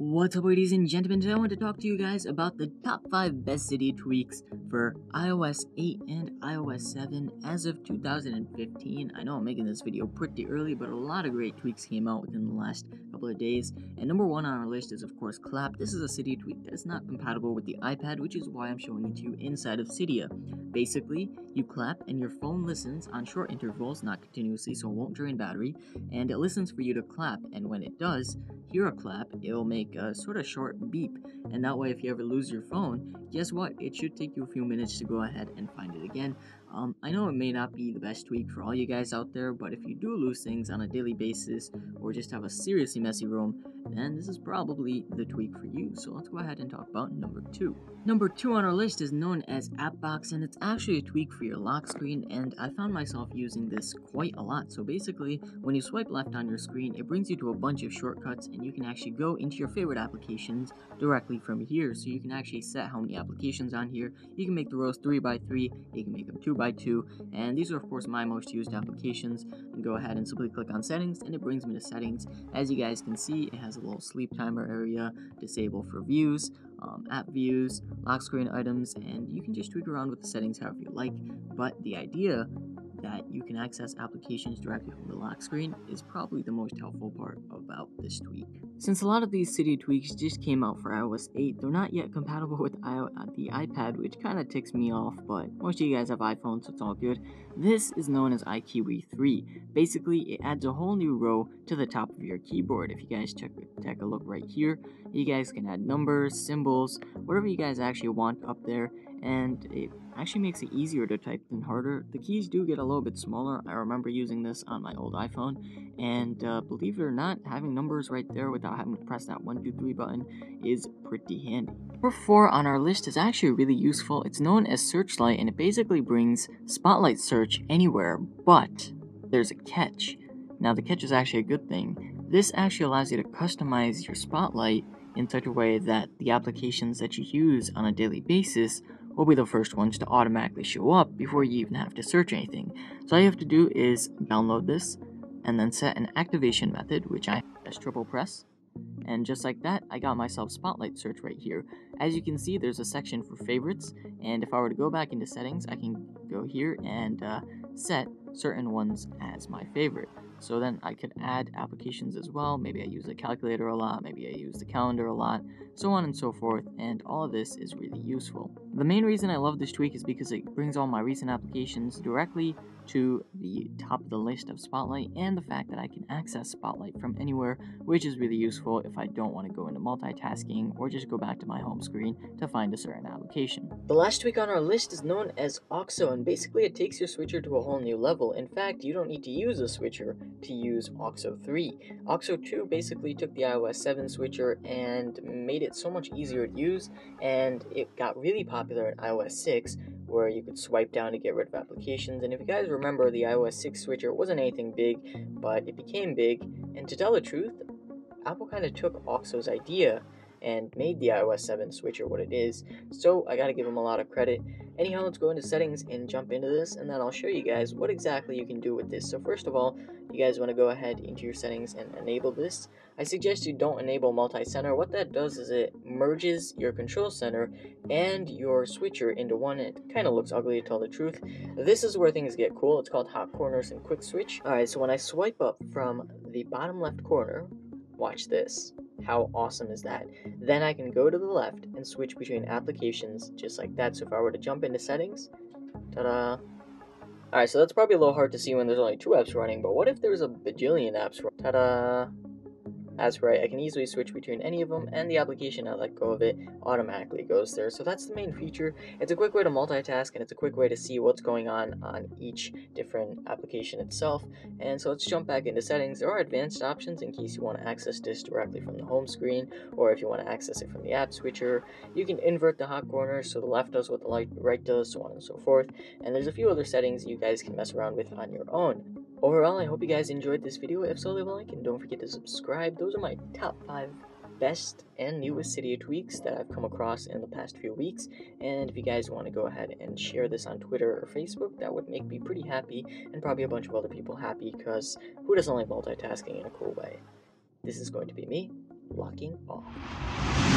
What's up, ladies and gentlemen? Today I want to talk to you guys about the top 5 best Cydia tweaks for iOS 8 and iOS 7 as of 2015. I know I'm making this video pretty early, but a lot of great tweaks came out within the last couple of days. And number 1 on our list is, of course, Clap. This is a Cydia tweak that is not compatible with the iPad, which is why I'm showing it to you inside of Cydia. Basically, you clap and your phone listens on short intervals, not continuously, so it won't drain battery, and it listens for you to clap, and when it does hear a clap, it'll make a sort of short beep, and that way if you ever lose your phone, guess what, it should take you a few minutes to go ahead and find it again. I know it may not be the best tweak for all you guys out there, but if you do lose things on a daily basis or just have a seriously messy room, then this is probably the tweak for you. So let's go ahead and talk about number 2. Number 2 on our list is known as AppBox, and it's actually a tweak for your lock screen, and I found myself using this quite a lot. So basically, when you swipe left on your screen, it brings you to a bunch of shortcuts, and you can actually go into your favorite applications directly from here. So you can actually set how many applications on here. You can make the rows 3x3, you can make them 2x2, and these are of course my most used applications. And go ahead and simply click on settings, and it brings me to settings. As you guys can see, it has a little sleep timer area, disable for views, app views, lock screen items, and you can just tweak around with the settings however you like. But the idea that you can access applications directly from the lock screen is probably the most helpful part about this tweak. Since a lot of these Cydia tweaks just came out for iOS 8, they're not yet compatible with the iPad, which kind of ticks me off, but most of you guys have iPhones, so it's all good. This is known as iKiwi 3. Basically, it adds a whole new row to the top of your keyboard. If you guys take a look right here, you guys can add numbers, symbols, whatever you guys actually want up there, and it actually makes it easier to type than harder. The keys do get a little bit smaller. I remember using this on my old iPhone, and believe it or not, having numbers right there without having to press that 1, 2, 3 button is pretty handy. Number 4 on our list is actually really useful. It's known as Searchlight, and it basically brings Spotlight search anywhere, but there's a catch. Now, the catch is actually a good thing. This actually allows you to customize your Spotlight in such a way that the applications that you use on a daily basis will be the first ones to automatically show up before you even have to search anything. So all you have to do is download this and then set an activation method, which I just triple press. And just like that, I got myself Spotlight search right here. As you can see, there's a section for favorites, and if I were to go back into settings, I can go here and set certain ones as my favorite. So then I could add applications as well. Maybe I use the calculator a lot, maybe I use the calendar a lot, so on and so forth, and all of this is really useful. The main reason I love this tweak is because it brings all my recent applications directly to the top of the list of Spotlight, and the fact that I can access Spotlight from anywhere, which is really useful if I don't want to go into multitasking or just go back to my home screen to find a certain application. The last tweak on our list is known as OXO, and basically it takes your switcher to a whole new level. In fact, you don't need to use a switcher to use OXO 3. OXO 2 basically took the iOS 7 switcher and made it so much easier to use, and it got really popular in iOS 6, where you could swipe down to get rid of applications. And if you guys remember, the iOS 6 switcher wasn't anything big, but it became big, and to tell the truth, Apple kind of took OXO's idea and made the iOS 7 switcher what it is, so I gotta give them a lot of credit. Anyhow, let's go into settings and jump into this, and then I'll show you guys what exactly you can do with this. So first of all, you guys want to go ahead into your settings and enable this. I suggest you don't enable multi-center. What that does is it merges your control center and your switcher into one. It kind of looks ugly to tell the truth. This is where things get cool. It's called hot corners and quick switch. Alright, so when I swipe up from the bottom left corner, watch this. How awesome is that? Then I can go to the left and switch between applications just like that. So if I were to jump into settings, ta-da. Alright, so that's probably a little hard to see when there's only 2 apps running, but what if there's a bajillion apps running? Ta-da. That's right, I can easily switch between any of them, and the application I let go of it automatically goes there. So that's the main feature. It's a quick way to multitask, and it's a quick way to see what's going on each different application itself. And so let's jump back into settings. There are advanced options in case you want to access this directly from the home screen, or if you want to access it from the app switcher. You can invert the hot corners, so the left does what the right does, so on and so forth. And there's a few other settings you guys can mess around with on your own. Overall, I hope you guys enjoyed this video. If so, leave a like and don't forget to subscribe. Those are my top 5 best and newest Cydia tweaks that I've come across in the past few weeks. And if you guys want to go ahead and share this on Twitter or Facebook, that would make me pretty happy, and probably a bunch of other people happy, because who doesn't like multitasking in a cool way? This is going to be me, locking off.